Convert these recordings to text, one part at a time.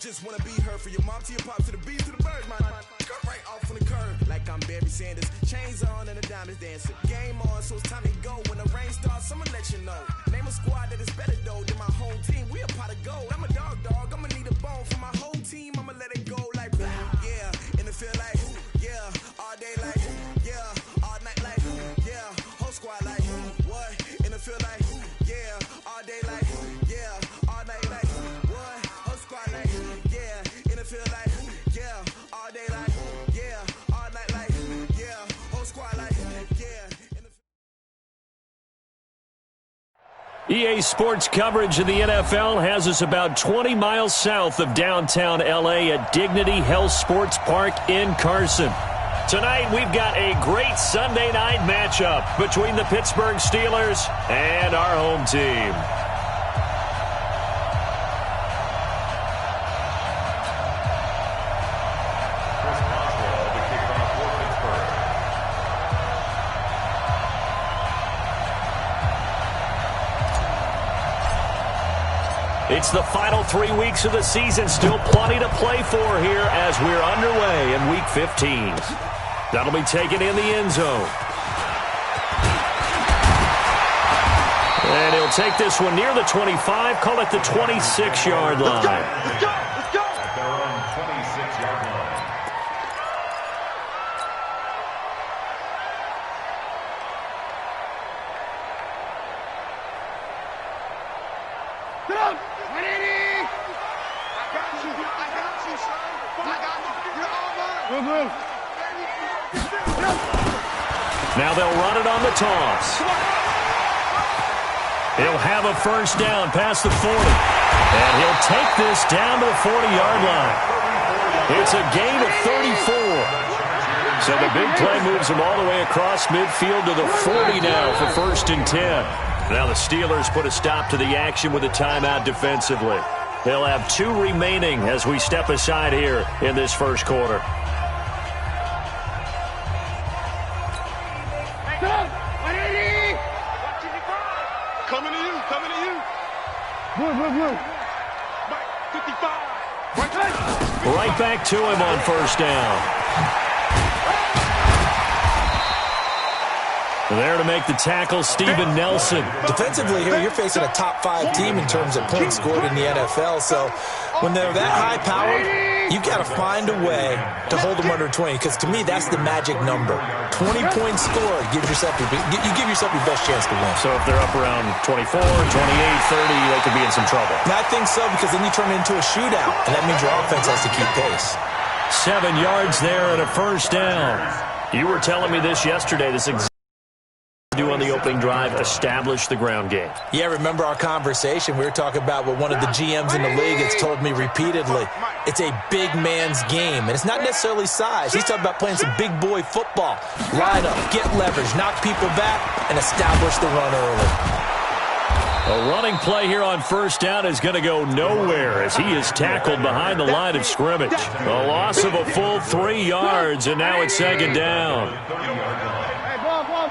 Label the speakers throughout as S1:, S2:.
S1: just wanna be her. For your mom to your pop to the beat to the bird, man. Cut right off on the curb like I'm Barry Sanders. Chains on and the diamonds dancing. Game on, so it's time to go. When the rain starts, I'ma let you know. Name a squad that is better though than my whole team. We a pot of gold. I'm a dog. I'ma need a bone for my whole team. I'ma let it go like yeah. In the field like yeah. All day like yeah. All night like yeah. Whole squad like what? In the field like yeah. All day like yeah. All night like what? Whole squad like yeah. In the field like yeah. All day like yeah. All night like yeah. Whole squad like yeah.
S2: EA Sports coverage of the NFL has us about 20 miles south of downtown L.A. at Dignity Health Sports Park in Carson. Tonight, we've got a great Sunday night matchup between the Pittsburgh Steelers and our home team. It's the final 3 weeks of the season. Still plenty to play for here as we're underway in Week 15. That'll be taken in the end zone. And he'll take this one near the 25, call it the 26-yard line.
S3: Let's go! At their own 26-yard line.
S4: Get up! 180! I got you, son. I got you. You're all mine. Move.
S2: Now they'll run it on the toss. He'll have a first down past the 40. And he'll take this down to the 40-yard line. It's a gain of 34. So the big play moves him all the way across midfield to the 40 now for 1st and 10. Now the Steelers put a stop to the action with a timeout defensively. They'll have 2 remaining as we step aside here in this first quarter.
S4: Coming to you. Move. Mike, 55.
S2: Right back to him on first down. There to make the tackle, Steven Nelson.
S5: Defensively here, you're facing a top-5 team in terms of points scored in the NFL. So when they're that high-powered, you've got to find a way to hold them under 20. Because to me, that's the magic number. 20 points scored, you give yourself your best chance to win.
S2: So if they're up around 24, 28, 30, they could be in some trouble.
S5: And I think so, because then you turn it into a shootout, and that means your offense has to keep pace.
S2: 7 yards there and a first down. You were telling me this yesterday, this do on the opening drive, establish the ground game.
S5: Yeah, remember our conversation? We were talking about what one of the GMs in the league has told me repeatedly. It's a big man's game, and it's not necessarily size. He's talking about playing some big boy football. Line up, get leverage, knock people back, and establish the run early.
S2: A running play here on first down is going to go nowhere as he is tackled behind the line of scrimmage. A loss of a full 3 yards, and now it's 2nd down.
S4: Ball.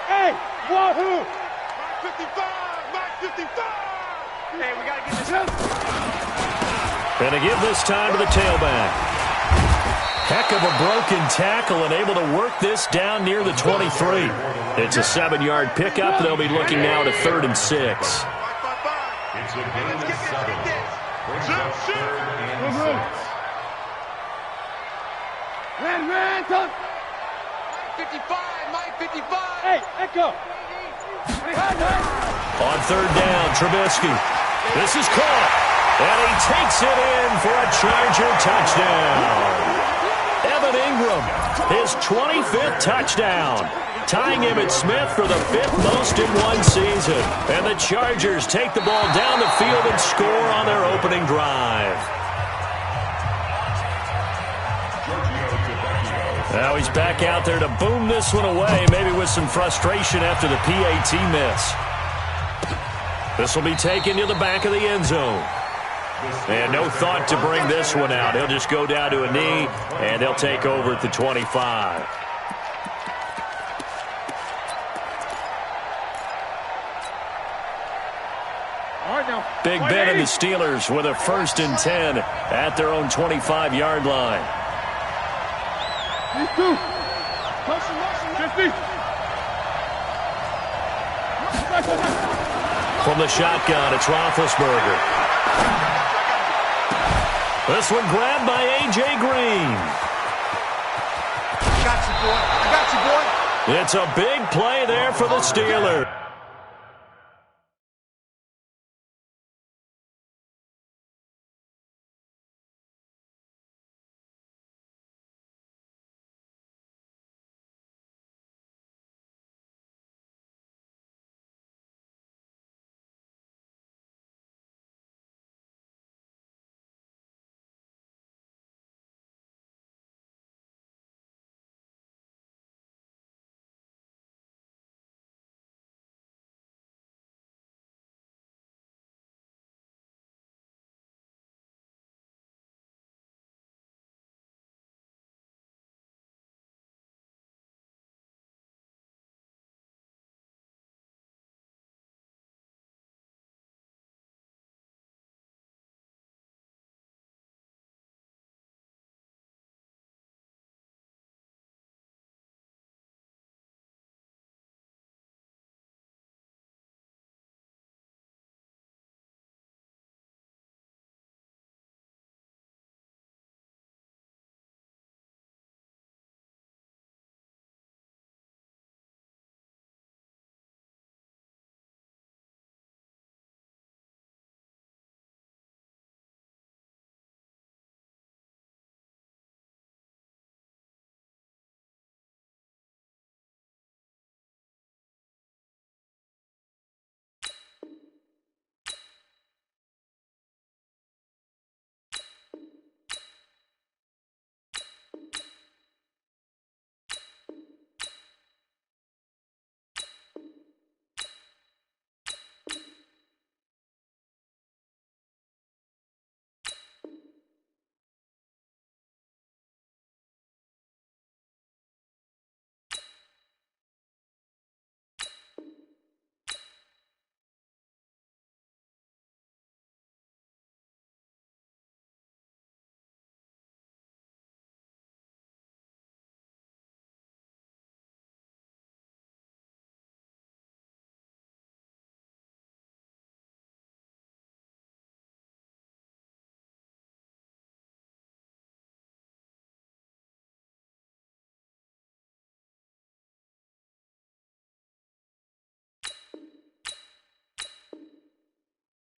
S4: Hey, wahoo! Mike 55! Hey, we got to get this up.
S2: And to give this time to the tailback. Heck of a broken tackle and able to work this down near the 23. It's a 7-yard pickup. They'll be looking now to 3rd and 6.
S3: It's a gain of 7. Brings up 3rd and 6.
S4: Man, touch. 55, Mike 55. Hey, echo.
S2: On 3rd down, Trubisky. This is caught. And he takes it in for a Charger touchdown. Evan Ingram, his 25th touchdown. Tying him at Smith for the 5th most in one season. And the Chargers take the ball down the field and score on their opening drive. Now he's back out there to boom this one away, maybe with some frustration after the PAT miss. This will be taken to the back of the end zone. And no thought to bring this one out. He'll just go down to a knee, and they'll take over at the 25.
S4: All right, now,
S2: Big Ben and the Steelers with a 1st and 10 at their own 25-yard line. From the shotgun, it's Roethlisberger. This one grabbed by A.J. Green.
S4: I got you, boy. I got you, boy.
S2: It's a big play there for the Steelers.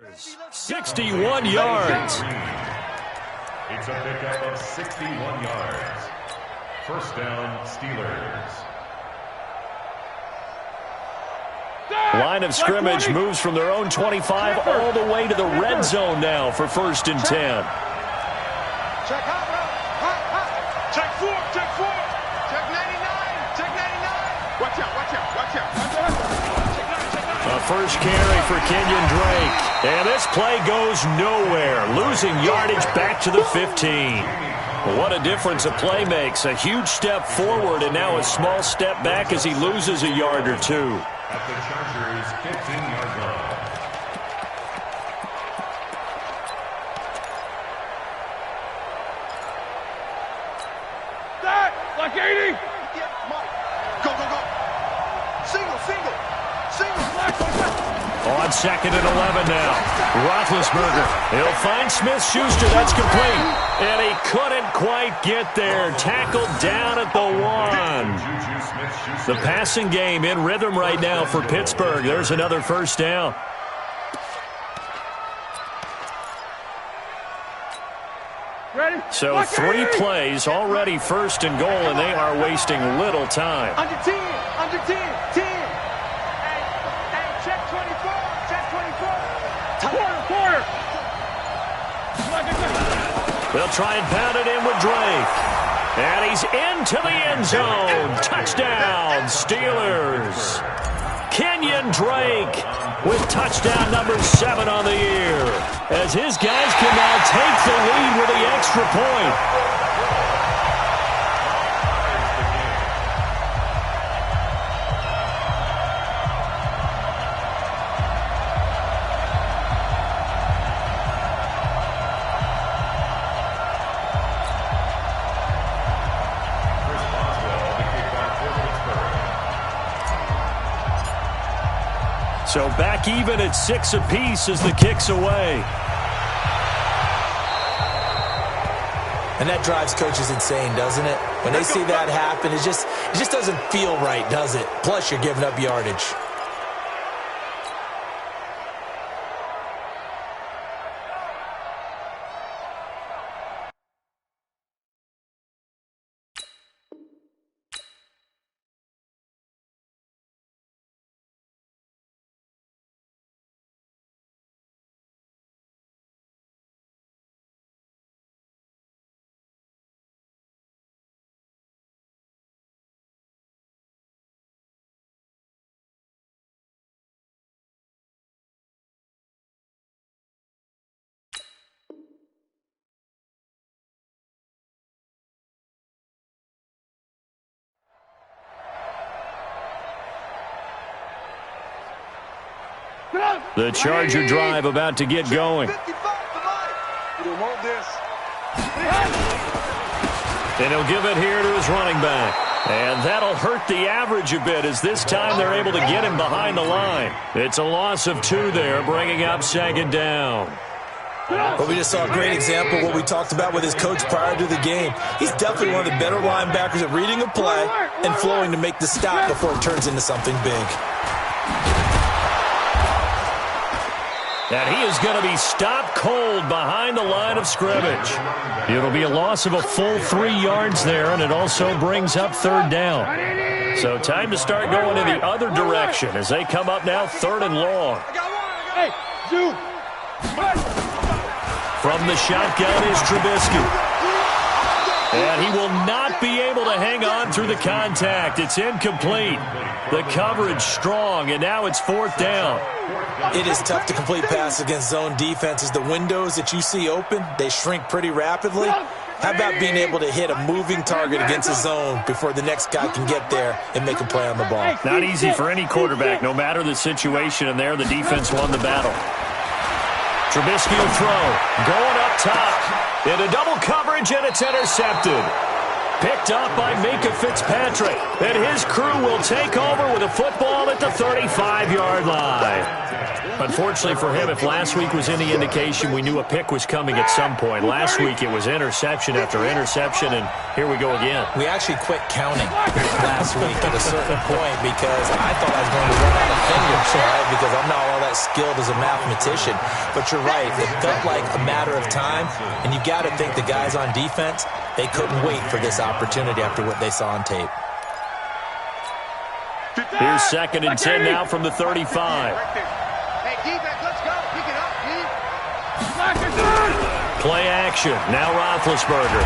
S2: Steelers, 61 yards.
S3: It's a pickup of 61 yards. First down, Steelers.
S2: Line of scrimmage moves from their own 25 all the way to the red zone now for 1st and 10.
S4: Check hot, hot. Check 4, check 4. Check 99, check 99. Watch out, watch out, watch out.
S2: A first carry for Kenyon Drake. And this play goes nowhere, losing yardage back to the 15. What a difference a play makes. A huge step forward and now a small step back as he loses a yard or two.
S3: At the Chargers' 15-yard line.
S4: That, like 80. Yeah, Mike. Go, go, go. Single, single. Single, black,
S2: On 2nd and 11 now. Roethlisberger. He'll find Smith-Schuster. That's complete. And he couldn't quite get there. Tackled down at the 1. The passing game in rhythm right now for Pittsburgh. There's another first down.
S4: Ready?
S2: So 3 plays already 1st and goal, and they are wasting little time.
S4: Under 10, 10. Hey, check 24, check 24. Quarter.
S2: They'll try and pound it in with Drake. And he's into the end zone. Touchdown, Steelers. Kenyon Drake with touchdown number 7 on the year, as his guys can now take the lead with the extra point. So back even at 6 apiece as the kick's away.
S5: And that drives coaches insane, doesn't it? When they see that happen, it just doesn't feel right, does it? Plus, you're giving up yardage.
S2: The Charger drive about to get going.
S4: You don't want this.
S2: And he'll give it here to his running back. And that'll hurt the average a bit as this time they're able to get him behind the line. It's a loss of 2 there, bringing up 2nd down.
S5: But we just saw a great example of what we talked about with his coach prior to the game. He's definitely one of the better linebackers at reading a play and flowing to make the stop before it turns into something big.
S2: And he is going to be stopped cold behind the line of scrimmage. It'll be a loss of a full 3 yards there, and it also brings up 3rd down. So time to start going in the other direction as they come up now 3rd and long.
S4: Hey, Zoo.
S2: From the shotgun is Trubisky. And he will not be able to hang on through the contact. It's incomplete. The coverage strong, and now it's 4th down.
S5: It is tough to complete passes against zone defenses. The windows that you see open, they shrink pretty rapidly. How about being able to hit a moving target against a zone before the next guy can get there and make a play on the ball?
S2: Not easy for any quarterback, no matter the situation, and there the defense won the battle. Trubisky will throw. Going up top. Into double coverage, and it's intercepted. Picked up by Minka Fitzpatrick. And his crew will take over with a football at the 35-yard line. Unfortunately for him, if last week was any indication, we knew a pick was coming at some point. Last week it was interception after interception, and here we go again.
S5: We actually quit counting last week at a certain point because I thought I was going to run out of fingers, right? Because I'm not all that skilled as a mathematician. But you're right. It felt like a matter of time, and you got to think the guys on defense, they couldn't wait for this opportunity after what they saw on tape.
S2: Here's 2nd and 10 now from the 35.
S4: Hey, defense, let's go. Pick it up, D.
S2: Play action. Now Roethlisberger.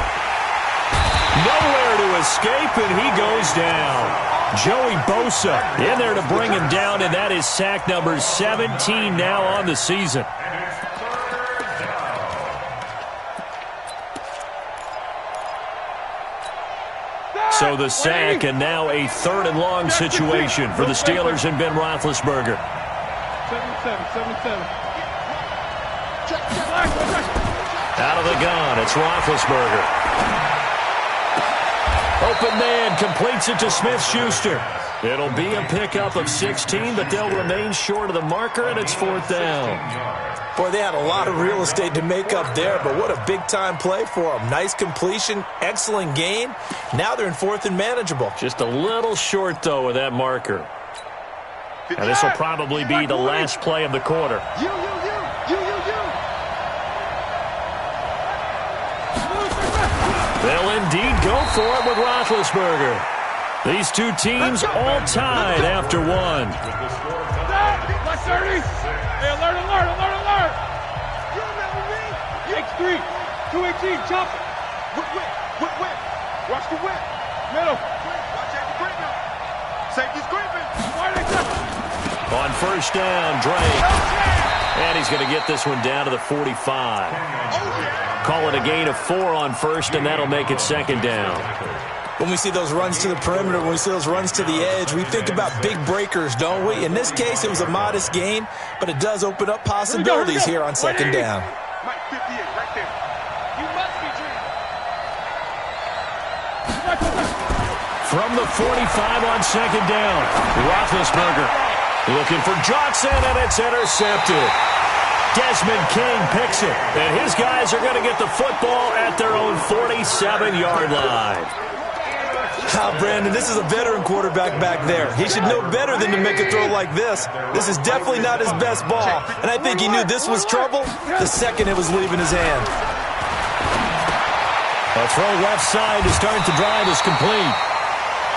S2: Nowhere to escape, and he goes down. Joey Bosa in there to bring him down, and that is sack number 17 now on the season. So the sack, and now a 3rd and long situation for the Steelers and Ben Roethlisberger.
S4: 7-7.
S2: Out of the gun, it's Roethlisberger. Open man completes it to Smith-Schuster. It'll be a pickup of 16, but they'll remain short of the marker, and it's 4th down.
S5: Boy, they had a lot of real estate to make up there, but what a big-time play for them. Nice completion, excellent gain. Now they're in 4th and manageable.
S2: Just a little short, though, with that marker. And this will probably be the last play of the quarter.
S4: You.
S2: They'll indeed go for it with Roethlisberger. These two teams all tied after 1.
S4: Black 30. Hey, alert. You remember me? X3. 218. Chop it. Whip. Watch the whip. Middle. Watch out the grip now. Safety's gripping.
S2: On 1st down, Drake. And he's going to get this one down to the 45. Call it a gain of 4 on 1st, and that'll make it 2nd down.
S5: When we see those runs to the perimeter, when we see those runs to the edge, we think about big breakers, don't we? In this case, it was a modest gain, but it does open up possibilities here on 2nd down.
S4: Mike 58, right there. You must be dreaming.
S2: From the 45 on 2nd down, Roethlisberger. Looking for Johnson, and it's intercepted. Desmond King picks it, and his guys are going to get the football at their own 47-yard line.
S5: Brandon, this is a veteran quarterback back there. He should know better than to make a throw like this. This is definitely not his best ball, and I think he knew this was trouble the second it was leaving his hand.
S2: A throw left side to start the drive is complete.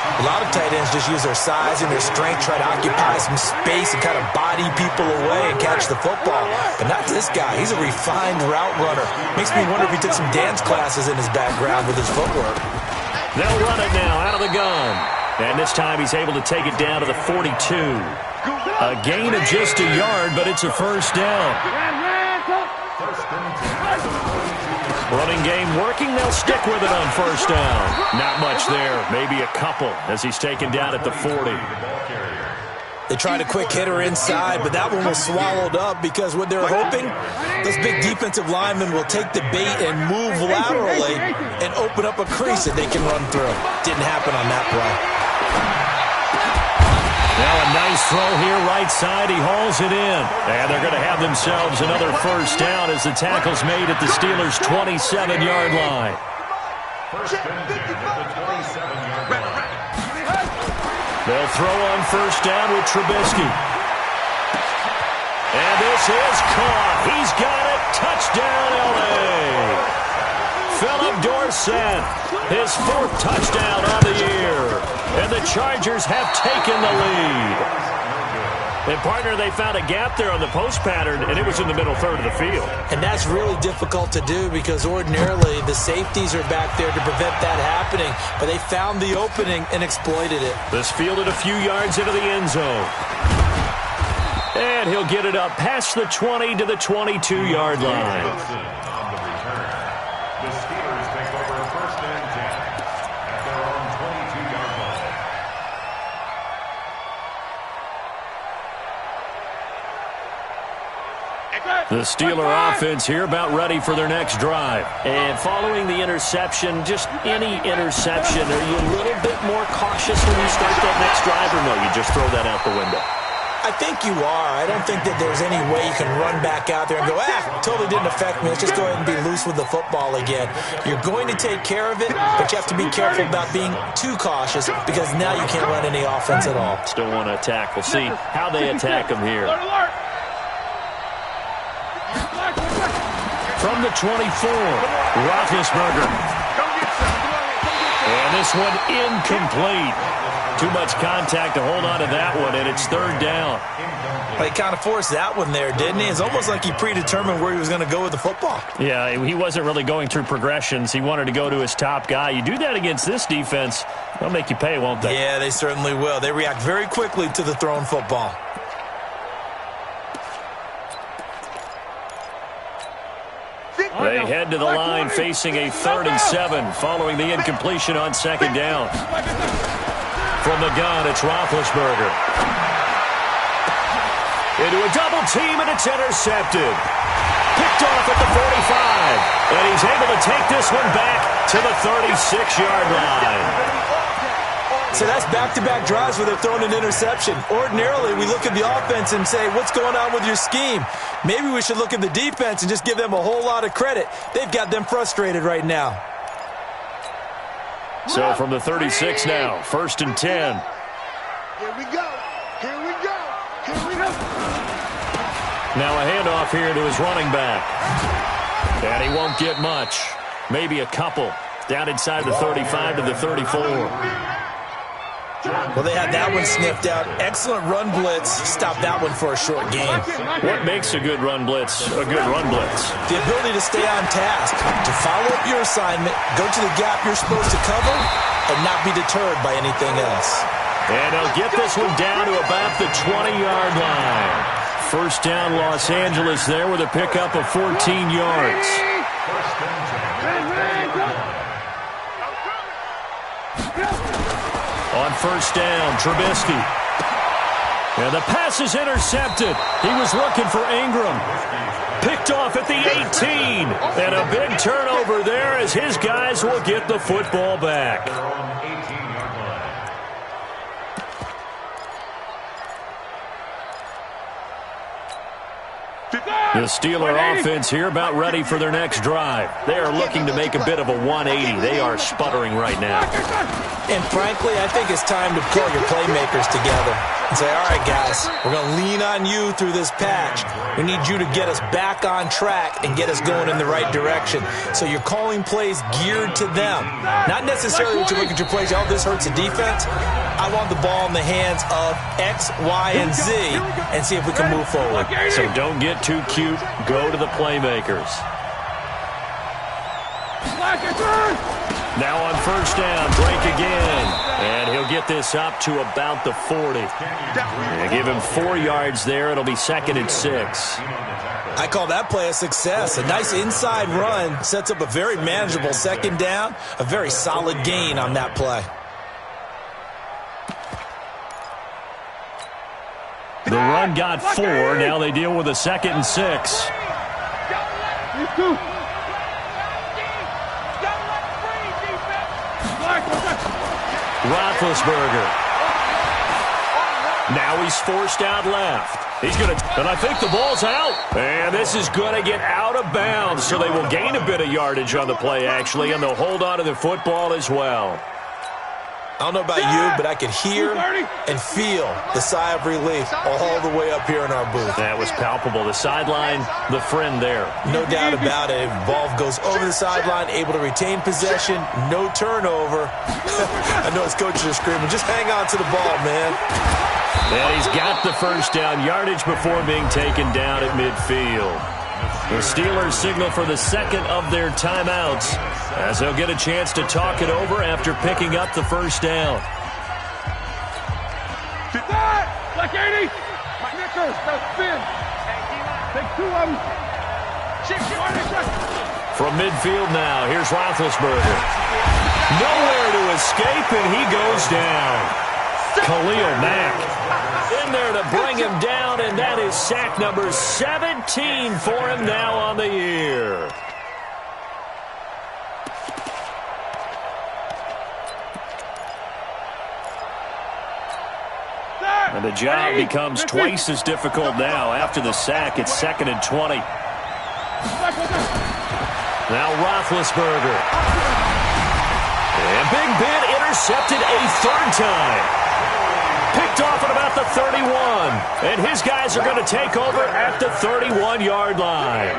S5: A lot of tight ends just use their size and their strength, try to occupy some space and kind of body people away and catch the football. But not this guy. He's a refined route runner. Makes me wonder if he took some dance classes in his background with his footwork.
S2: They'll run it now out of the gun. And this time he's able to take it down to the 42. A gain of just a yard, but it's a first down. Running game working. They'll stick with it on first down. Not much there. Maybe a couple as he's taken down at the 40.
S5: They tried a quick hitter inside, but that one was swallowed up because what they're hoping, those big defensive linemen will take the bait and move laterally and open up a crease that they can run through. Didn't happen on that play.
S2: Now a nice throw here right side. He hauls it in. And they're going to have themselves another first down as the tackle's made at the Steelers' 27-yard line.
S3: First and 10 at the 27-yard line.
S2: They'll throw on first down with Trubisky. And this is caught. He's got it. Touchdown, L.A. Philip Dorsett, his 4th touchdown on the year. And the Chargers have taken the lead. And, partner, they found a gap there on the post pattern, and it was in the middle third of the field.
S5: And that's really difficult to do because ordinarily the safeties are back there to prevent that happening. But they found the opening and exploited it.
S2: This fielded a few yards into the end zone. And he'll get it up past the 20 to the 22-yard line.
S3: On the return, the Steelers take over first and 10 at their own 22-yard line.
S2: The Steeler offense here about ready for their next drive. And following the interception, just any interception, are you a little bit more cautious when you start that next drive, or no, you just throw that out the window?
S5: I think you are. I don't think that there's any way you can run back out there and go, totally didn't affect me. Let's just go ahead and be loose with the football again. You're going to take care of it, but you have to be careful about being too cautious because now you can't run any offense at all.
S2: Still want to attack. We'll see how they attack them here. From the 24, Roethlisberger. And this one incomplete. Too much contact to hold on to that one, and it's third down.
S5: He kind of forced that one there, didn't he? It's almost like he predetermined where he was going to go with the football.
S2: Yeah, he wasn't really going through progressions. He wanted to go to his top guy. You do that against this defense, they'll make you pay, won't they?
S5: Yeah, they certainly will. They react very quickly to the thrown football.
S2: They head to the line facing a 3rd and 7 following the incompletion on second down. From the gun, it's Roethlisberger. Into a double team, and it's intercepted. Picked off at the 45. And he's able to take this one back to the 36-yard line.
S5: So that's back-to-back drives where they're throwing an interception. Ordinarily, we look at the offense and say, what's going on with your scheme? Maybe we should look at the defense and just give them a whole lot of credit. They've got them frustrated right now.
S2: So from the 36 now, 1st and 10.
S4: Here we go. Here we go. Here we go.
S2: Now a handoff here to his running back. And he won't get much. Maybe a couple. Down inside the 35 to the 34.
S5: Well, they had that one sniffed out. Excellent run blitz. Stop that one for a short gain.
S2: What makes a good run blitz a good run blitz?
S5: The ability to stay on task, to follow up your assignment, go to the gap you're supposed to cover, and not be deterred by anything else.
S2: And they'll get this one down to about the 20-yard line. First down, Los Angeles there with a pickup of 14 yards. On first down, Trubisky. And the pass is intercepted. He was looking for Ingram. Picked off at the 18. And a big turnover there as his guys will get the football back. The Steeler offense here about ready for their next drive. They are looking to make a bit of a 180. They are sputtering right now.
S5: And frankly, I think it's time to call your playmakers together and say, all right, guys, we're going to lean on you through this patch. We need you to get us back on track and get us going in the right direction. So you're calling plays geared to them. Not necessarily when you look at your plays, oh, this hurts the defense. I want the ball in the hands of X, Y, and Z and see if we can move forward.
S2: So don't get too cute. Go to the playmakers. Now on first down, break again. And he'll get this up to about the 40. They give him 4 yards there. It'll be 2nd and 6.
S5: I call that play a success. A nice inside run sets up a very manageable 2nd down. A very solid gain on that play.
S2: The run got 4. Now they deal with a 2nd and 6. Roethlisberger. Now he's forced out left. He's going to, and I think the ball's out. And this is going to get out of bounds, so they will gain a bit of yardage on the play, actually, and they'll hold on to the football as well.
S5: I don't know about you, but I could hear and feel the sigh of relief all the way up here in our booth.
S2: That was palpable. The sideline, the friend there.
S5: No doubt about it. Ball goes over the sideline, able to retain possession, no turnover. I know his coaches are screaming, just hang on to the ball, man.
S2: And he's got the first down yardage before being taken down at midfield. The Steelers signal for the 2nd of their timeouts as they'll get a chance to talk it over after picking up the first down.
S4: Like 80. My knickers, got spin. Take 2 of them.
S2: From midfield now, here's Roethlisberger. Nowhere to escape, and he goes down. Khalil Mack in there to bring him down, and that is sack number 17 for him now on the year. And the job becomes twice as difficult now. After the sack, it's 2nd and 20. Now Roethlisberger. And Big Ben intercepted a 3rd time. Picked off at about the 31. And his guys are going to take over at the 31-yard line.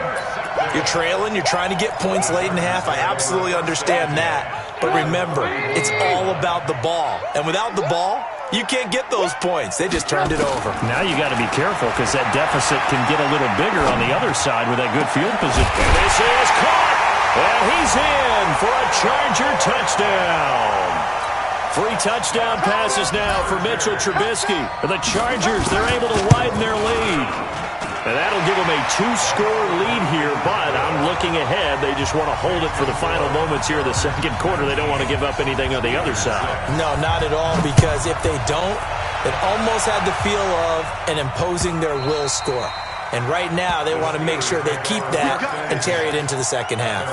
S5: You're trailing. You're trying to get points late in half. I absolutely understand that. But remember, it's all about the ball. And without the ball, you can't get those points. They just turned it over.
S2: Now you got to be careful because that deficit can get a little bigger on the other side with that good field position. And this is caught. And he's in for a Charger touchdown. 3 touchdown passes now for Mitchell Trubisky. The Chargers, they're able to widen their lead. And that'll give them a 2-score lead here, but I'm looking ahead. They just want to hold it for the final moments here in the 2nd quarter. They don't want to give up anything on the other side.
S5: No, not at all, because if they don't, it almost had the feel of an imposing their will score. And right now, they want to make sure they keep that and carry it into the 2nd half.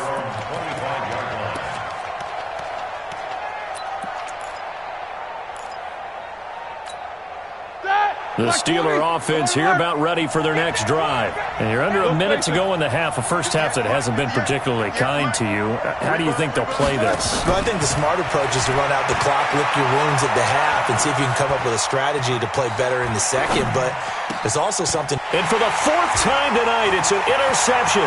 S2: The Steeler offense here about ready for their next drive. And you're under a minute to go in the half, a first half that hasn't been particularly kind to you. How do you think they'll play this?
S5: Well, I think the smart approach is to run out the clock, lick your wounds at the half, and see if you can come up with a strategy to play better in the 2nd. But there's also something.
S2: And for the 4th time tonight, it's an interception.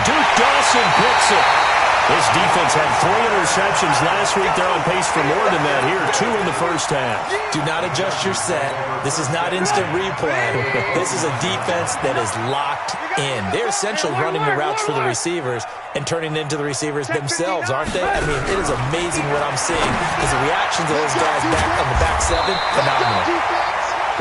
S2: Duke Dawson picks it. His defense had 3 interceptions last week. They're on pace for more than that here. 2 in the first half.
S5: Do not adjust your set. This is not instant replay. This is a defense that is locked in. They're essentially running the routes for the receivers and turning it into the receivers themselves, aren't they? I mean, it is amazing what I'm seeing. Because the reaction to those guys back on the back 7, phenomenal.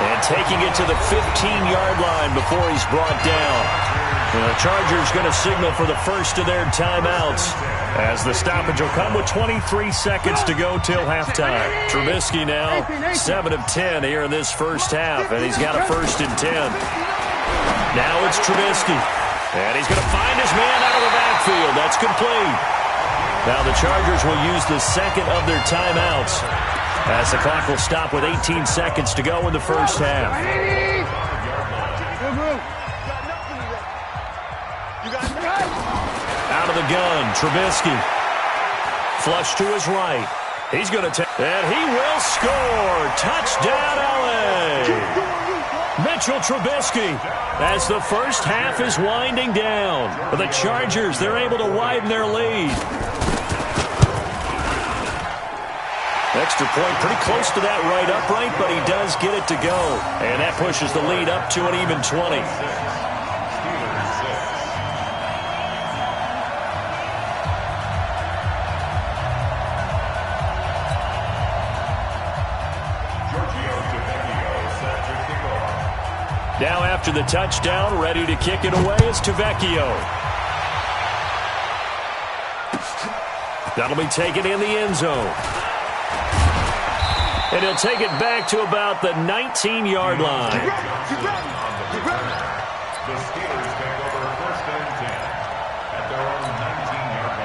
S2: And taking it to the 15-yard line before he's brought down. And the Chargers going to signal for the first of their timeouts as the stoppage will come with 23 seconds to go till halftime. Trubisky now 7 of 10 here in this first half, and he's got a 1st and 10. Now it's Trubisky, and he's going to find his man out of the backfield. That's complete. Now the Chargers will use the 2nd of their timeouts as the clock will stop with 18 seconds to go in the first half. Out of the gun, Trubisky. Flush to his right. He's going to take, and he will score. Touchdown, LA. Mitchell Trubisky, as the first half is winding down. The Chargers, they're able to widen their lead. Extra point pretty close to that right upright, but he does get it to go. And that pushes the lead up to an even 20. Now after the touchdown, ready to kick it away is Tavecchio. That'll be taken in the end zone. And he'll take it back to about the 19-yard line.
S3: The Steelers take over first and 10 at their own 19-yard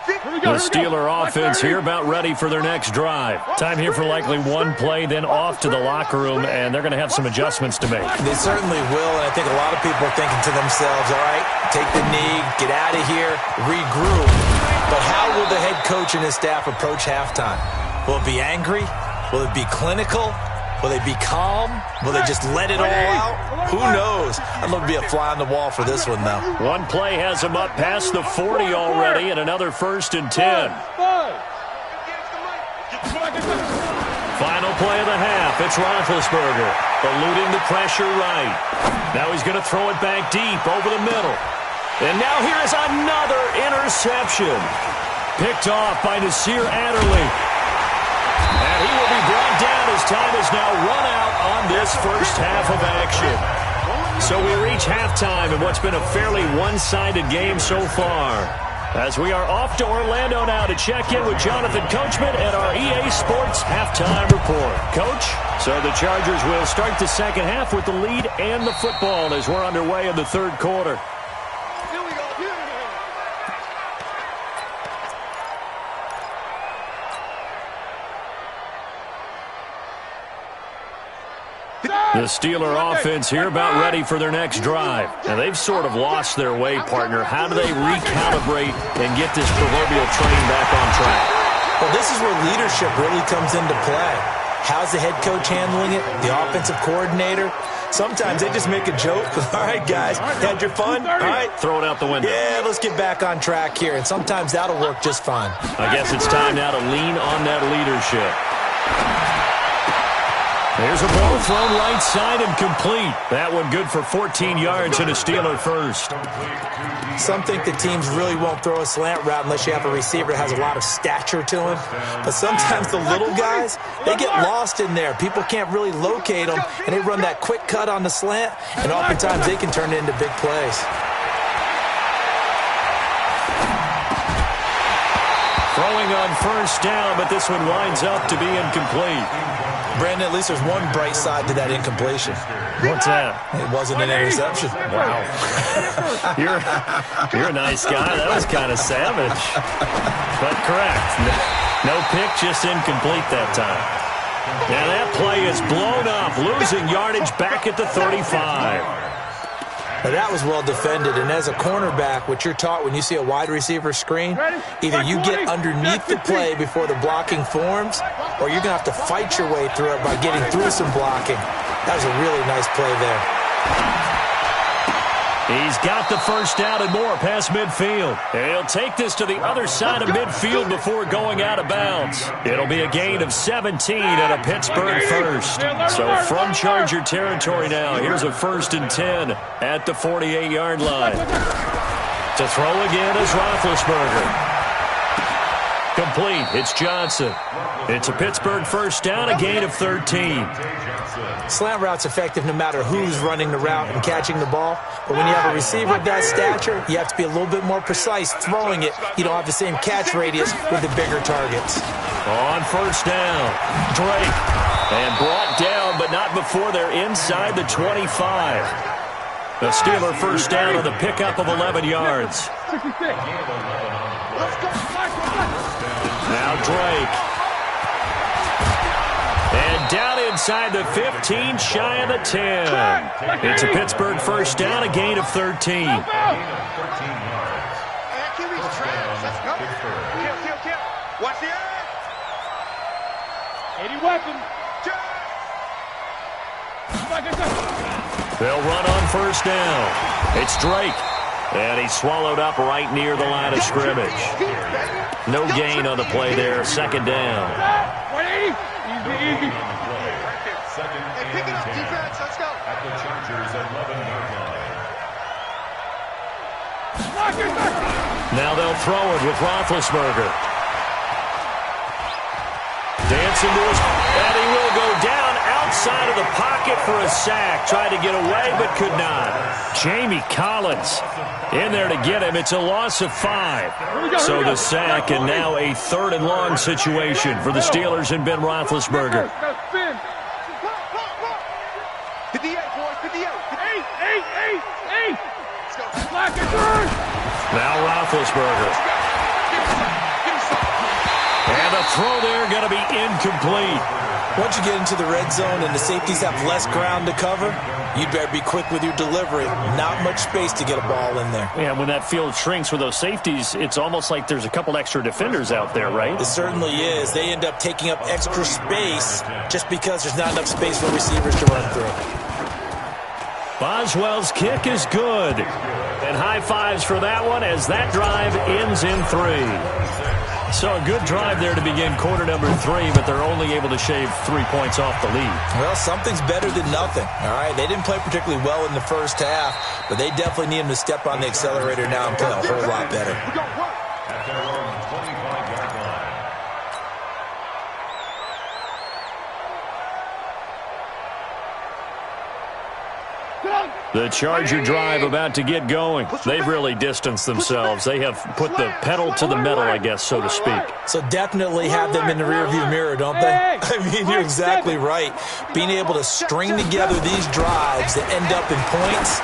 S3: line.
S2: The Steeler offense here about ready for their next drive. Time here for likely one play, then off to the locker room, and they're going to have some adjustments to make.
S5: They certainly will, and I think a lot of people are thinking to themselves, all right, take the knee, get out of here, regroup. But how will the head coach and his staff approach halftime? Will it be angry? Will it be clinical? Will they be calm? Will they just let it all out? Who knows? I'd love to be a fly on the wall for this one, though.
S2: One play has him up past the 40 already, and another 1st and 10. Final play of the half. It's Roethlisberger, eluding the pressure right. Now he's going to throw it back deep over the middle. And now here is another interception. Picked off by Nasir Adderley. And he will be brought down as time is now run out on this first half of action. So we reach halftime in what's been a fairly one-sided game so far. As we are off to Orlando now to check in with Jonathan Coachman at our EA Sports Halftime Report. Coach, so the Chargers will start the second half with the lead and the football as we're underway in the third quarter. The Steeler offense here about ready for their next drive. And they've sort of lost their way, partner. How do they recalibrate and get this proverbial train back on track?
S5: Well, this is where leadership really comes into play. How's the head coach handling it? The offensive coordinator? Sometimes they just make a joke. All right, guys, had your fun? All right.
S2: Throw it out the window.
S5: Yeah, let's get back on track here. And sometimes that'll work just fine.
S2: I guess it's time now to lean on that leadership. There's a ball thrown right side and complete. That one good for 14 yards and a Steeler first.
S5: Some think the teams really won't throw a slant route unless you have a receiver that has a lot of stature to him. But sometimes the little guys, they get lost in there. People can't really locate them, and they run that quick cut on the slant, and oftentimes they can turn it into big plays.
S2: Throwing on first down, but this one winds up to be incomplete.
S5: Brandon, at least there's one bright side to that incompletion.
S2: What's that?
S5: It wasn't an interception.
S2: Wow. You're a nice guy. That was kind of savage. But correct. No pick, just incomplete that time. Now that play is blown up, losing yardage back at the 35.
S5: Now that was well defended, and as a cornerback, what you're taught when you see a wide receiver screen, either you get underneath the play before the blocking forms, or you're going to have to fight your way through it by getting through some blocking. That was a really nice play there.
S2: He's got the first down and more past midfield. He'll take this to the other side of midfield before going out of bounds. It'll be a gain of 17 and a Pittsburgh first. So from Charger territory now, here's a 1st and 10 at the 48-yard line. To throw again is Roethlisberger. Complete. It's Johnson. It's a Pittsburgh first down, a gain of 13.
S5: Slant route's effective no matter who's running the route and catching the ball. But when you have a receiver of that stature, you have to be a little bit more precise throwing it. You don't have the same catch radius with the bigger targets.
S2: On first down, Drake. And brought down, but not before they're inside the 25. The Steeler first down on the pickup of 11 yards. Now Drake. And down inside the 15, shy of the 10. It's a Pittsburgh first down, a gain of 13.
S4: Watch the eye. 80 weapon.
S2: They'll run on first down. It's Drake. And he's swallowed up right near the line of scrimmage. No gain on the play there. Second down.
S4: 180. Easy.
S3: Second and 10.
S4: Defense, let's go.
S3: At the Chargers' 11-yard line.
S2: Now they'll throw it with Roethlisberger. Dancing to his, and he will go down outside of the pocket for a sack. Tried to get away, but could not. Jamie Collins in there to get him. It's a loss of 5. So the sack, and now a 3rd and long situation for the Steelers and Ben Roethlisberger.
S4: 58, boys, 58. 8.
S2: Now Roethlisberger. And the throw there going to be incomplete.
S5: Once you get into the red zone and the safeties have less ground to cover, you better be quick with your delivery. Not much space to get a ball in there.
S2: Yeah, when that field shrinks with those safeties, it's almost like there's a couple extra defenders out there, right?
S5: It certainly is. They end up taking up extra space just because there's not enough space for receivers to run through.
S2: Boswell's kick is good. And high fives for that one as that drive ends in 3. So a good drive there to begin quarter number 3, but they're only able to shave 3 points off the lead.
S5: Well, something's better than nothing, all right? They didn't play particularly well in the first half, but they definitely need them to step on the accelerator now and play a whole lot better.
S3: At their own 25-yard line.
S2: The Charger drive about to get going. They've really distanced themselves. They have put the pedal to the metal, I guess, so to speak.
S5: So definitely have them in the rearview mirror, don't they? I mean, you're exactly right. Being able to string together these drives that end up in points,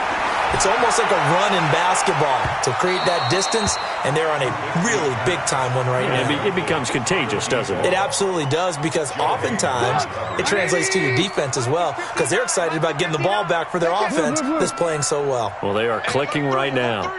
S5: it's almost like a run in basketball to create that distance, and they're on a really big-time one right now.
S2: It becomes contagious, doesn't it?
S5: It absolutely does, because oftentimes it translates to your defense as well, because they're excited about getting the ball back for their offense that's playing so well.
S2: Well, they are clicking right now.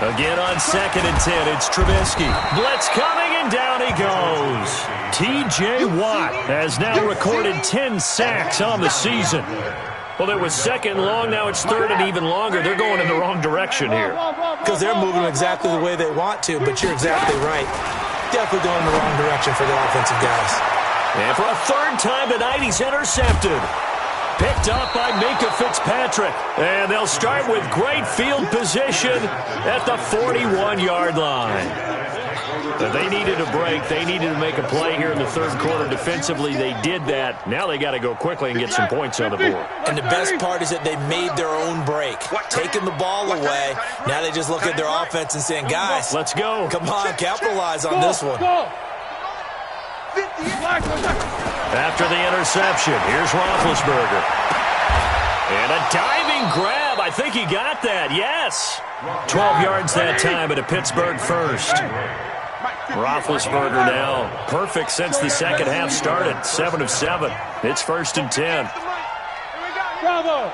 S2: Again on 2nd and 10, it's Trubisky. Blitz coming, and down he goes. T.J. Watt has now recorded 10 sacks on the season. Well, it was 2nd and long, now it's 3rd and even longer. They're going in the wrong direction here.
S5: Because they're moving exactly the way they want to, but you're exactly right. Definitely going in the wrong direction for the offensive guys.
S2: And for a 3rd time tonight, he's intercepted. Picked up by Minka Fitzpatrick. And they'll start with great field position at the 41-yard line. But they needed a break. They needed to make a play here in the 3rd quarter defensively. They did that. Now they got to go quickly and get some points on the board.
S5: And the best part is that they made their own break. Taking the ball away. Now they just look at their offense and saying, guys,
S2: let's go.
S5: Come on, capitalize on this one.
S2: After the interception, here's Roethlisberger. And a diving grab. I think he got that. Yes. 12 yards that time at a Pittsburgh first. Roethlisberger now perfect since the second half started. 7 of 7. It's 1st and 10.
S4: Bravo.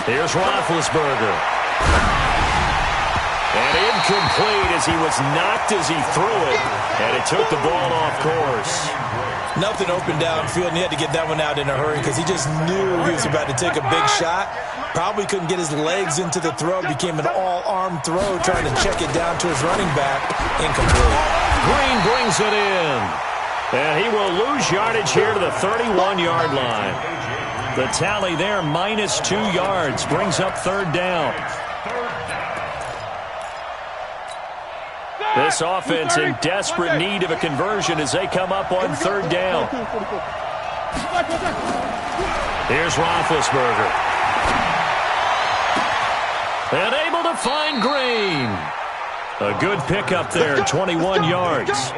S2: Here's Roethlisberger. And incomplete as he was knocked as he threw it. And it took the ball off course.
S5: Nothing open downfield, and he had to get that one out in a hurry because he just knew he was about to take a big shot. Probably couldn't get his legs into the throw. Became an all-arm throw trying to check it down to his running back. Incomplete.
S2: Green brings it in. And he will lose yardage here to the 31-yard line. The tally there, minus 2 yards, brings up 3rd down. This offense in desperate need of a conversion as they come up on 3rd down. Here's Roethlisberger. And able to find Green. A good pickup there, 21 yards.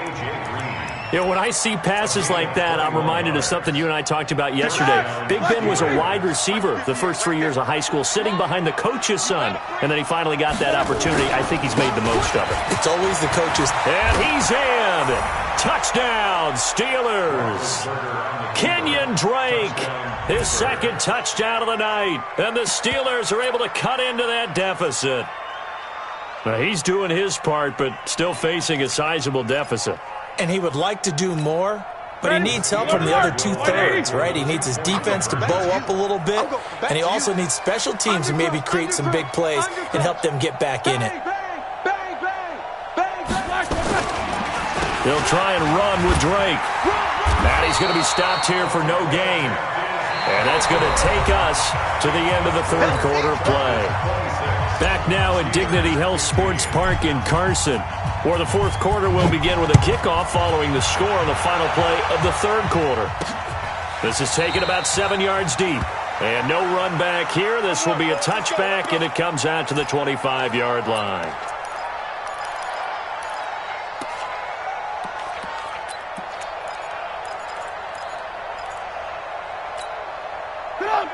S2: You know, when I see passes like that, I'm reminded of something you and I talked about yesterday. Big Ben was a wide receiver the first 3 years of high school, sitting behind the coach's son. And then he finally got that opportunity. I think he's made the most of it.
S5: It's always the coach's.
S2: And he's in. Touchdown, Steelers. Kenyon Drake, his second touchdown of the night. And the Steelers are able to cut into that deficit. Now, he's doing his part, but still facing a sizable deficit.
S5: And he would like to do more, but he needs help from the other two-thirds, right? He needs his defense to bow up a little bit, and he also needs special teams to maybe create some big plays and help them get back in it.
S2: He'll try and run with Drake. And he's going to be stopped here for no gain. And that's going to take us to the end of the third quarter play. Back now at Dignity Health Sports Park in Carson, where the fourth quarter will begin with a kickoff following the score on the final play of the third quarter. This is taken about 7 yards deep. And no run back here. This will be a touchback, and it comes out to the 25-yard line.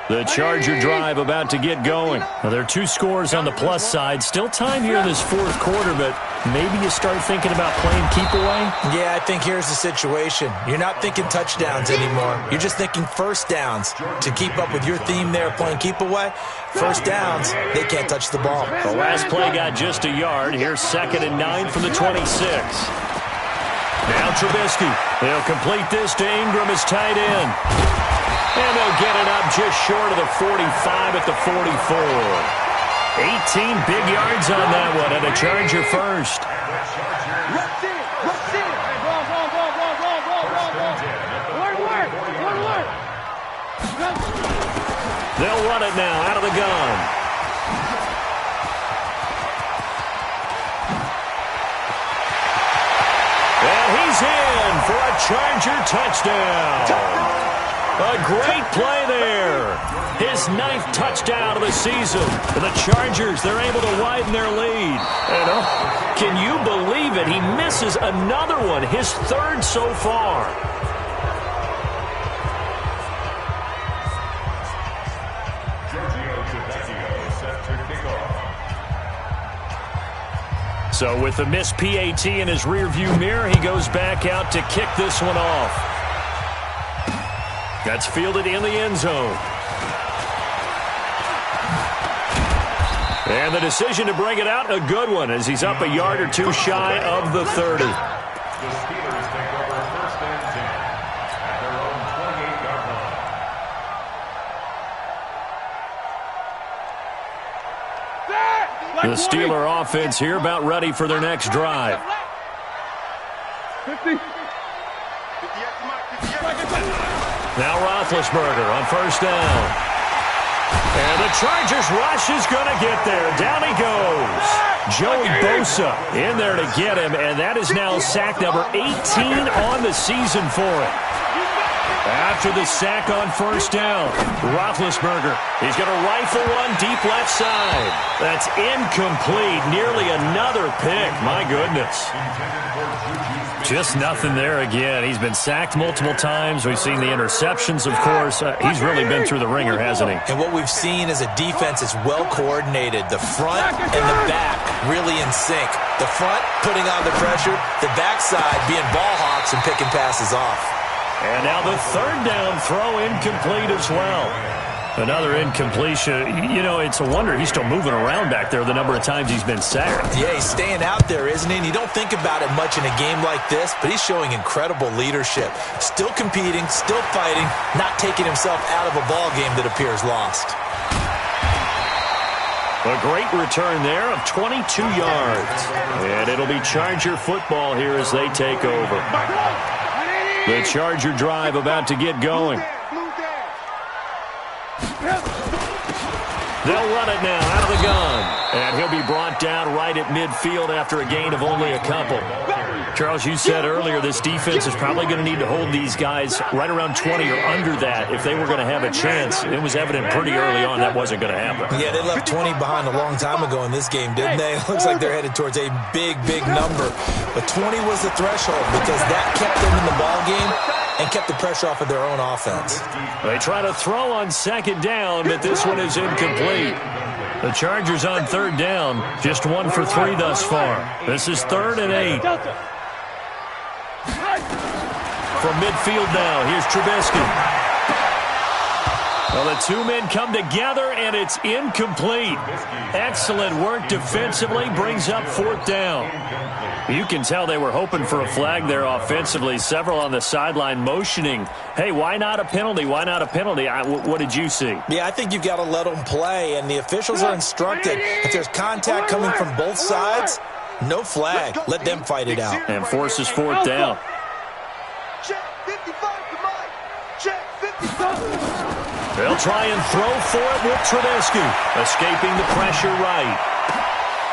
S2: The Charger drive about to get going. Now, there are 2 scores on the plus side. Still time here in this fourth quarter, but maybe you start thinking about playing keep away?
S5: Yeah, I think here's the situation. You're not thinking touchdowns anymore. You're just thinking first downs. To keep up with your theme there, playing keep away, first downs, they can't touch the ball.
S2: The last play got just a yard. Here's 2nd and 9 from the 26. Now Trubisky. They'll complete this to Ingram as tight end. And they'll get it up just short of the 45 at the 44. 18 big yards on that one, and a Charger first. They'll run it now out of the gun. And he's in for a Charger touchdown. A great play there. His 9th touchdown of the season. And the Chargers, they're able to widen their lead. And can you believe it? He misses another one, his 3rd so far. So with the missed PAT in his rearview mirror, he goes back out to kick this one off. That's fielded in the end zone. And the decision to bring it out, a good one, as he's up a yard or 2 shy of the 30.
S3: The Steelers take over 1st and 10 at their own 28-yard line.
S2: The Steeler offense here about ready for their next drive.
S4: 50.
S2: Now Roethlisberger on 1st down. And the Chargers rush is going to get there. Down he goes. Joey Bosa in there to get him, and that is now sack number 18 on the season for him. After the sack on 1st down, Roethlisberger, he's going to rifle one deep left side. That's incomplete. Nearly another pick. My goodness. Just nothing there again. He's been sacked multiple times. We've seen the interceptions, of course. He's really been through the ringer, hasn't he?
S5: And what we've seen is a defense that's well coordinated. The front and the back really in sync. The front putting on the pressure, the backside being ball hawks and picking passes off.
S2: And now the 3rd down throw incomplete as well. Another incompletion. You know, it's a wonder he's still moving around back there the number of times he's been sacked.
S5: Yeah, he's staying out there, isn't he? And you don't think about it much in a game like this, but he's showing incredible leadership. Still competing, still fighting, not taking himself out of a ball game that appears lost.
S2: A great return there of 22 yards. And it'll be Charger football here as they take over. The Charger drive about to get going. They'll run it now out of the gun. And he'll be brought down right at midfield after a gain of only a couple. Charles, you said earlier this defense is probably going to need to hold these guys right around 20 or under that if they were going to have a chance. It was evident pretty early on that wasn't going to happen.
S5: Yeah, they left 20 behind a long time ago in this game, didn't they? It looks like they're headed towards a big, big number. But 20 was the threshold because that kept them in the ball game and kept the pressure off of their own offense.
S2: They try to throw on second down, but this one is incomplete. The Chargers on third down, just 1 for 3 thus far. This is 3rd and 8. From midfield now, here's Trubisky. Well, the two men come together, and it's incomplete. Excellent work defensively, brings up 4th down. You can tell they were hoping for a flag there offensively. Several on the sideline motioning, hey, why not a penalty? Why not a penalty? What did you see?
S5: Yeah, I think you've got to let them play, and the officials are instructed. If there's contact coming from both sides, no flag. Let them fight it out.
S2: And forces 4th down.
S1: Check 55 to Mike. Check 55.
S2: They'll try and throw for it with Trubisky, escaping the pressure right.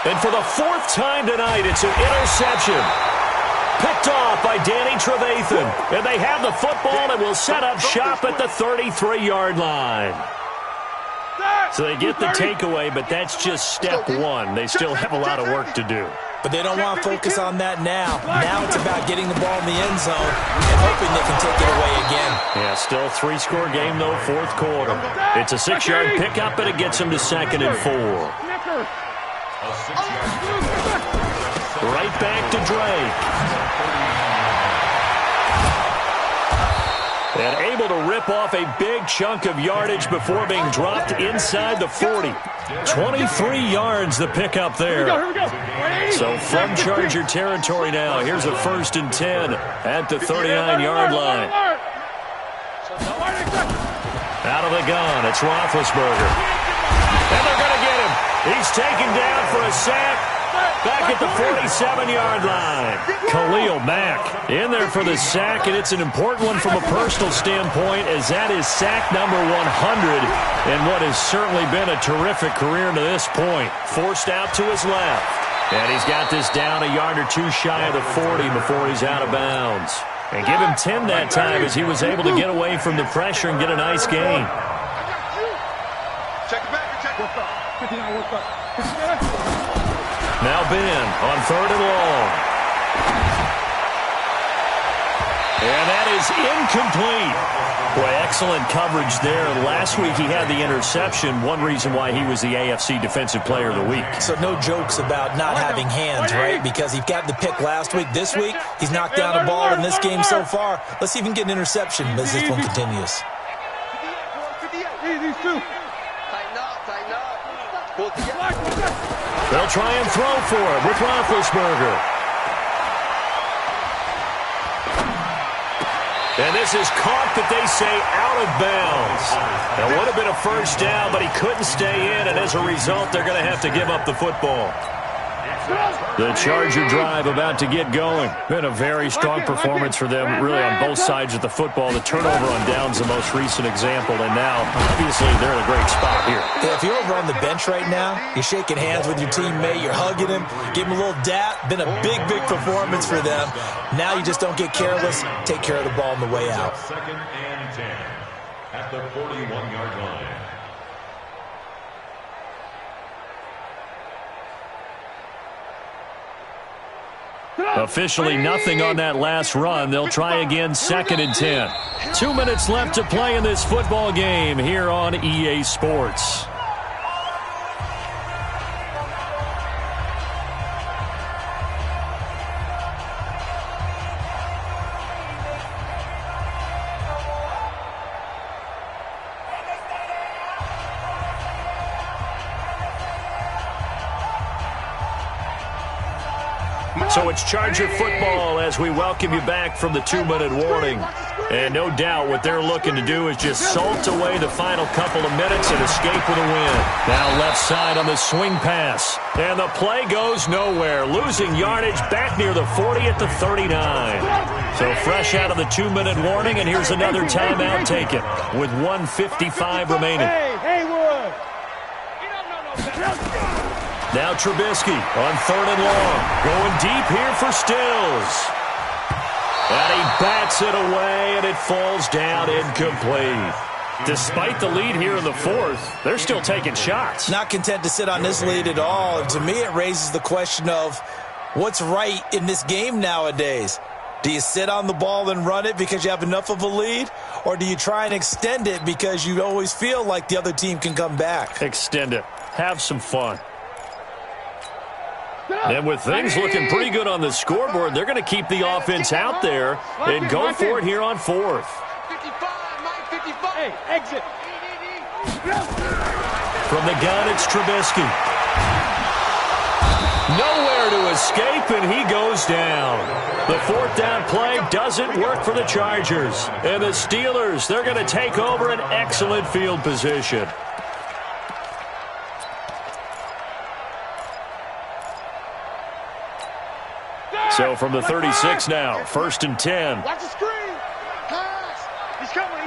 S2: And for the 4th time tonight, it's an interception. Picked off by Danny Trevathan. And they have the football and will set up shop at the 33-yard line. So they get the takeaway, but that's just step 1. They still have a lot of work to do.
S5: But they don't want to focus on that now. Now it's about getting the ball in the end zone and hoping they can take it away again.
S2: Yeah, still 3-score game, though, 4th quarter. It's a 6-yard pickup, and it gets them to 2nd and 4. Right back to Drake. And able to rip off a big chunk of yardage before being dropped inside the 40. 23 yards the pickup there. So from Charger territory now, here's a 1st and 10 at the 39-yard line. Out of the gun, it's Roethlisberger. And they're going to get him. He's taken down for a sack. Back at the 47-yard line. Khalil Mack in there for the sack, and it's an important one from a personal standpoint as that is sack number 100 in what has certainly been a terrific career to this point. Forced out to his left. And he's got this down a yard or 2 shy of the 40 before he's out of bounds. And give him 10 that time as he was able to get away from the pressure and get a nice gain.
S4: Check back, check.
S2: Now Ben on 3rd and long. And that is incomplete. Boy, excellent coverage there. Last week he had the interception. One reason why he was the AFC Defensive Player of the Week.
S5: So no jokes about not having hands, right? Because he got the pick last week. This week, he's knocked down a ball in this game so far. Let's even get an interception as this one continues.
S2: They'll try and throw for it with Roethlisberger. And this is caught, but they say out of bounds. That would have been a 1st down, but he couldn't stay in, and as a result, they're going to have to give up the football. The Charger drive about to get going. Been a very strong performance for them, really on both sides of the football. The turnover on downs the most recent example, and now, obviously, they're in a great spot here.
S5: Yeah, if you're over on the bench right now, you're shaking hands with your teammate, you're hugging him, give him a little dap. Been a big, big performance for them. Now you just don't get careless. Take care of the ball on the way out.
S3: 2nd and 10 at the 41-yard line.
S2: Officially nothing on that last run. They'll try again, 2nd and 10. 2 minutes left to play in this football game here on EA Sports. So it's Charger football as we welcome you back from the 2-minute warning. And no doubt what they're looking to do is just salt away the final couple of minutes and escape with a win. Now left side on the swing pass. And the play goes nowhere. Losing yardage back near the 40 at the 39. So fresh out of the 2-minute warning, and here's another timeout taken with 1:55 remaining.
S4: Hey, Haywood!
S2: Now Trubisky on 3rd and long. Going deep here for Stills. And he bats it away, and it falls down incomplete. Despite the lead here in the 4th, they're still taking shots.
S5: Not content to sit on this lead at all. And to me, it raises the question of what's right in this game nowadays. Do you sit on the ball and run it because you have enough of a lead? Or do you try and extend it because you always feel like the other team can come back?
S2: Extend it. Have some fun. And with things looking pretty good on the scoreboard, they're going to keep the offense out there and go for it here on 4th.
S4: Hey, exit.
S2: From the gun, it's Trubisky. Nowhere to escape, and he goes down. The 4th down play doesn't work for the Chargers. And the Steelers, they're going to take over an excellent field position. So from the 36 now, 1st and 10.
S4: Watch the screen. Pass. He's coming.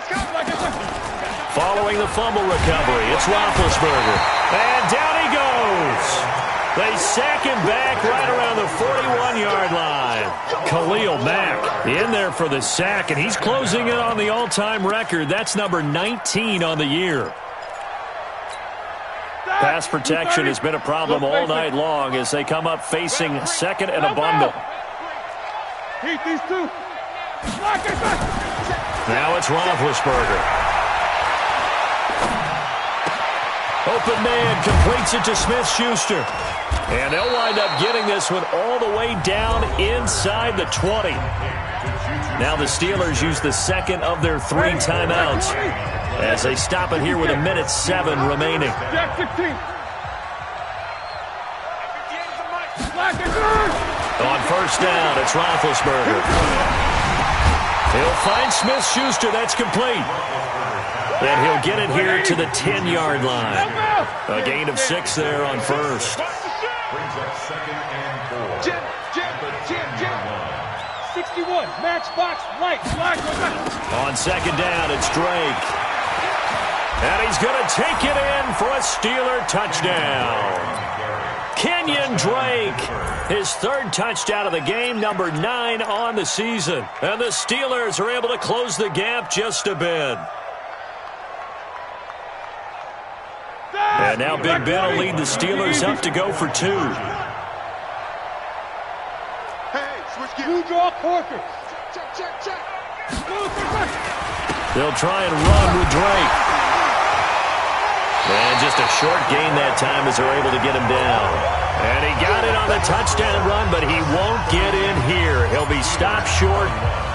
S2: Following the fumble recovery, it's Roethlisberger. And down he goes. They sack him back right around the 41-yard line. Khalil Mack in there for the sack, and he's closing in on the all-time record. That's number 19 on the year. Pass protection has been a problem all night long as they come up facing 2nd and a bundle.
S4: Heat these two.
S2: Now it's Roethlisberger. Open man completes it to Smith-Schuster. And they'll wind up getting this one all the way down inside the 20. Now the Steelers use the 2nd of their 3 timeouts as they stop it here with 1:07 remaining. On 1st down, it's Roethlisberger. He'll find Smith-Schuster. That's complete. And he'll get it here to the 10-yard line. A gain of 6 there on 1st.
S3: Brings up 2nd and 4.
S4: Jim. 61, matchbox, right.
S2: On 2nd down, it's Drake. And he's going to take it in for a Steeler touchdown. Kenyon Drake, his 3rd touchdown of the game, number 9 on the season. And the Steelers are able to close the gap just a bit. And now Big Ben will lead the Steelers up to go for 2.
S4: You draw quarter. Check.
S2: They'll try and run with Drake. And just a short gain that time as they're able to get him down. And he got it on the touchdown run, but he won't get in here. He'll be stopped short,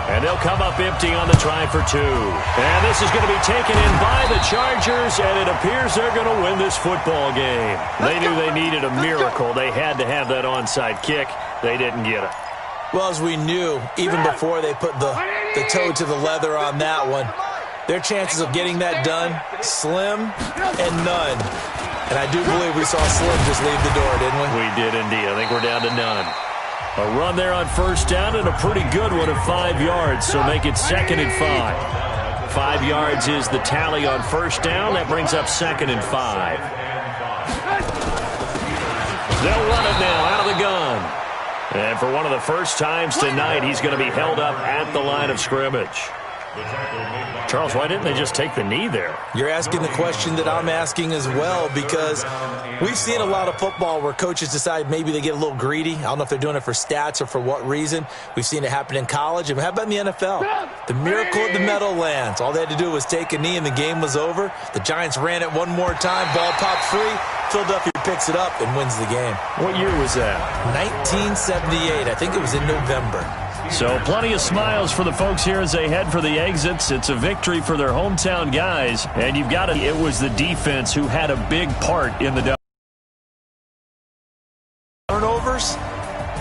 S2: and they'll come up empty on the try for 2. And this is going to be taken in by the Chargers, and it appears they're going to win this football game. They knew they needed a miracle. They had to have that onside kick. They didn't get it.
S5: Well, as we knew, even before they put the toe to the leather on that one, their chances of getting that done, slim and none. And I do believe we saw Slim just leave the door, didn't we?
S2: We did indeed. I think we're down to none. A run there on 1st down and a pretty good one of 5 yards, so make it 2nd and 5. 5 yards is the tally on 1st down. That brings up 2nd and 5. They'll run it now out of the gun. And for one of the first times tonight, he's going to be held up at the line of scrimmage. Charles, why didn't they just take the knee there?
S5: You're asking the question that I'm asking as well, because we've seen a lot of football where coaches decide maybe they get a little greedy. I don't know if they're doing it for stats or for what reason. We've seen it happen in college. And how about in the NFL? The miracle at the Meadowlands. All they had to do was take a knee and the game was over. The Giants ran it one more time. Ball popped free. Philadelphia picks it up and wins the game.
S2: What year was that?
S5: 1978. I think it was in November.
S2: So plenty of smiles for the folks here as they head for the exits. It's a victory for their hometown guys. And you've got it was the defense who had a big part in the
S5: turnovers.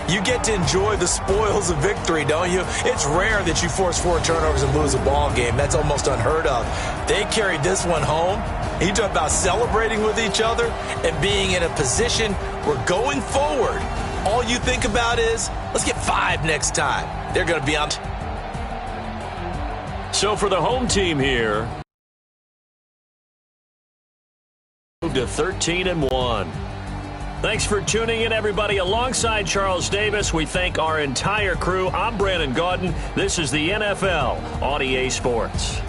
S5: You get to enjoy the spoils of victory, don't you? It's rare that you force 4 turnovers and lose a ball game. That's almost unheard of. They carried this one home. You talk about celebrating with each other and being in a position where going forward, all you think about is, let's get 5 next time. They're going to be on.
S2: So for the home team here, moved to 13-1. Thanks for tuning in, everybody. Alongside Charles Davis, we thank our entire crew. I'm Brandon Gaudin. This is the NFL on EA Sports.